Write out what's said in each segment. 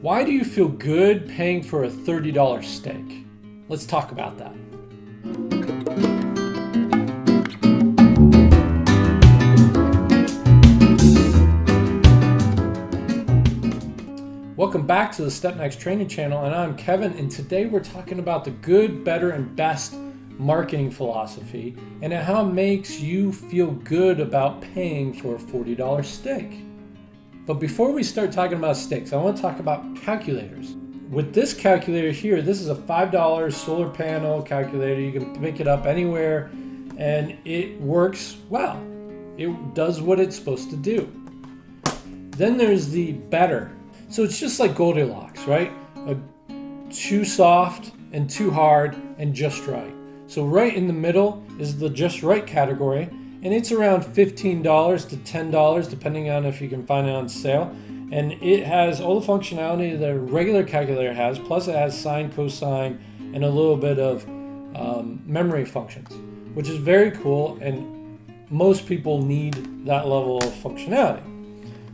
Why do you feel good paying for a $30 steak? Let's talk about that. Welcome back to the Step Next Training Channel, and I'm Kevin, and today we're talking about the good, better, and best marketing philosophy and how it makes you feel good about paying for a $40 steak. But before we start talking about steaks, I want to talk about calculators. With this calculator here, this is a $5 solar panel calculator. You can pick it up anywhere and it works well. It does what it's supposed to do. Then there's the better. So it's just like Goldilocks, right? Too soft and too hard and just right. So right in the middle is the just right category, and it's around $15 to $10 depending on if you can find it on sale. And it has all the functionality that a regular calculator has, plus it has sine, cosine, and a little bit of memory functions, which is very cool, and most people need that level of functionality.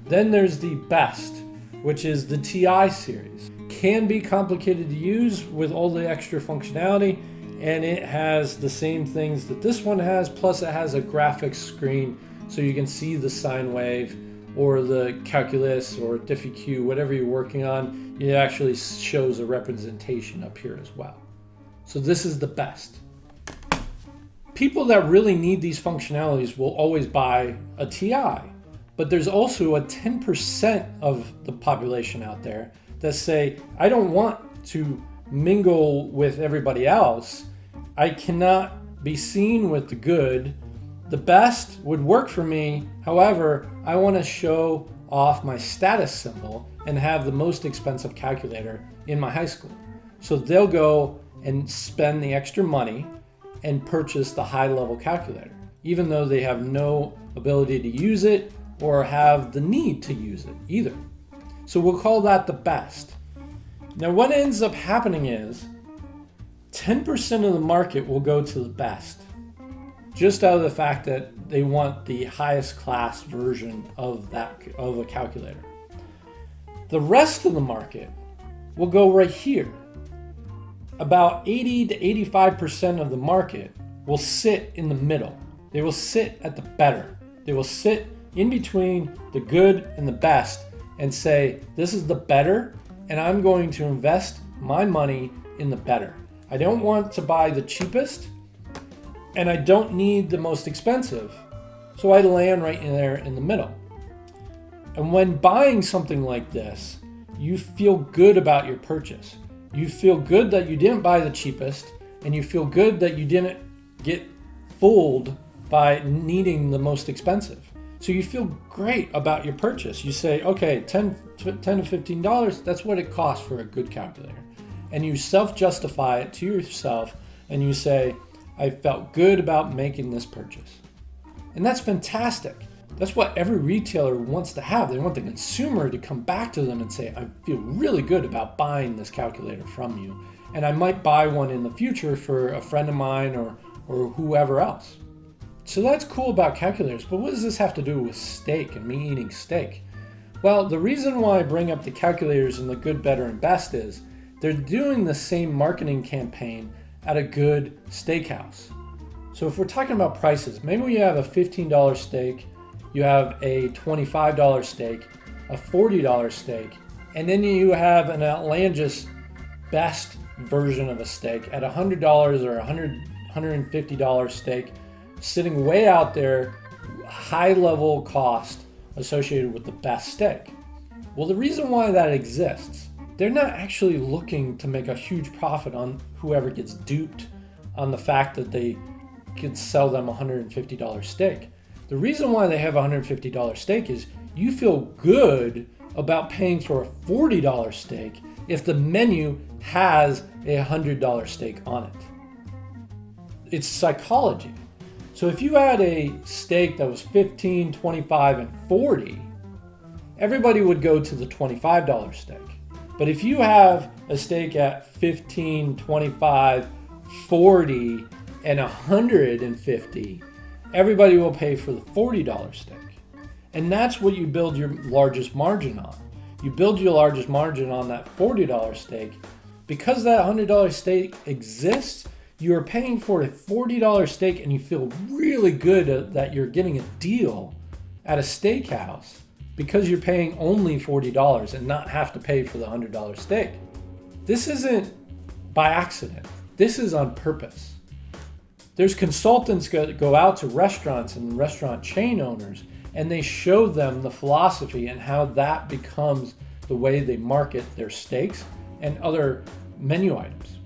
Then there's the best, which is the TI series. Can be complicated to use with all the extra functionality, and it has the same things that this one has, plus it has a graphics screen so you can see the sine wave or the calculus or diffie-q, whatever you're working on. It actually shows a representation up here as well. So this is the best. People that really need these functionalities will always buy a TI, but there's also a 10% of the population out there that say, I don't want to mingle with everybody else. I cannot be seen with the good. The best would work for me. However, I want to show off my status symbol and have the most expensive calculator in my high school. So they'll go and spend the extra money and purchase the high-level calculator, even though they have no ability to use it or have the need to use it either. So we'll call that the best. Now what ends up happening is 10% of the market will go to the best, just out of the fact that they want the highest class version of a calculator. The rest of the market will go right here. About 80 to 85% of the market will sit in the middle. They will sit at the better. They will sit in between the good and the best and say, this is the better, and I'm going to invest my money in the better. I don't want to buy the cheapest, and I don't need the most expensive. So I land right in there in the middle. And when buying something like this, you feel good about your purchase. You feel good that you didn't buy the cheapest, and you feel good that you didn't get fooled by needing the most expensive. So you feel great about your purchase. You say, okay, $10 to $15, that's what it costs for a good calculator. And you self-justify it to yourself, and you say, I felt good about making this purchase. And that's fantastic. That's what every retailer wants to have. They want the consumer to come back to them and say, I feel really good about buying this calculator from you. And I might buy one in the future for a friend of mine or whoever else. So that's cool about calculators, but what does this have to do with steak and me eating steak? Well, the reason why I bring up the calculators and the good, better, and best is they're doing the same marketing campaign at a good steakhouse. So if we're talking about prices, maybe you have a $15 steak, you have a $25 steak, a $40 steak, and then you have an outlandish best version of a steak at $100 or $150 steak, sitting way out there, high level cost associated with the best steak. Well, the reason why that exists, they're not actually looking to make a huge profit on whoever gets duped on the fact that they could sell them a $150 steak. The reason why they have a $150 steak is you feel good about paying for a $40 steak if the menu has a $100 steak on it. It's psychology. So if you had a steak that was $15, $25, and $40, everybody would go to the $25 steak. But if you have a steak at $15, $25, $40, and $150, everybody will pay for the $40 steak. And that's what you build your largest margin on. you build your largest margin on that $40 steak. Because that $100 steak exists, you're paying for a $40 steak and you feel really good that you're getting a deal at a steakhouse because you're paying only $40 and not have to pay for the $100 steak. This isn't by accident. This is on purpose. There's consultants go out to restaurants and restaurant chain owners, and they show them the philosophy and how that becomes the way they market their steaks and other menu items.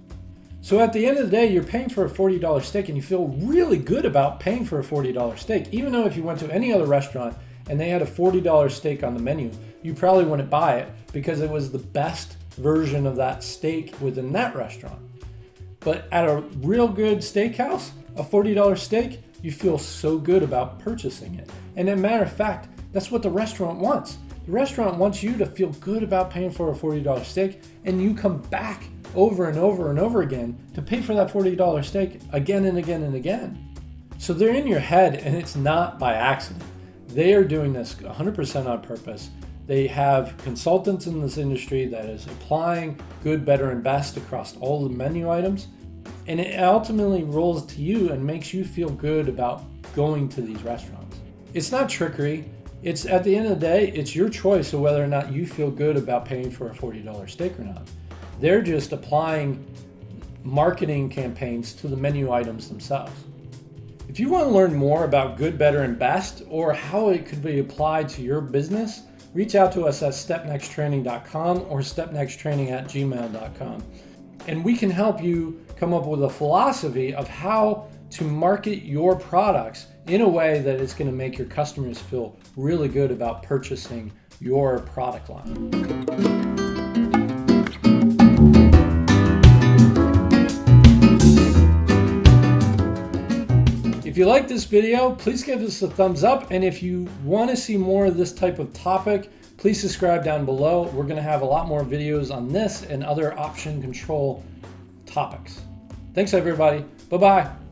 So at the end of the day, you're paying for a $40 steak and you feel really good about paying for a $40 steak. Even though if you went to any other restaurant and they had a $40 steak on the menu, you probably wouldn't buy it because it was the best version of that steak within that restaurant. But at a real good steakhouse, a $40 steak, you feel so good about purchasing it. And as a matter of fact, that's what the restaurant wants. The restaurant wants you to feel good about paying for a $40 steak, and you come back over and over and over again to pay for that $40 steak again and again and again. So they're in your head, and it's not by accident. They are doing this 100% on purpose. They have consultants in this industry that is applying good, better, and best across all the menu items. And it ultimately rolls to you and makes you feel good about going to these restaurants. It's not trickery. It's at the end of the day, it's your choice of whether or not you feel good about paying for a $40 steak or not. They're just applying marketing campaigns to the menu items themselves. If you want to learn more about good, better, and best, or how it could be applied to your business, reach out to us at stepnexttraining.com or stepnexttraining@gmail.com. And we can help you come up with a philosophy of how to market your products in a way that it's going to make your customers feel really good about purchasing your product line. If you like this video, please give us a thumbs up. And if you want to see more of this type of topic, please subscribe down below. We're going to have a lot more videos on this and other option control topics. Thanks, everybody. Bye-bye.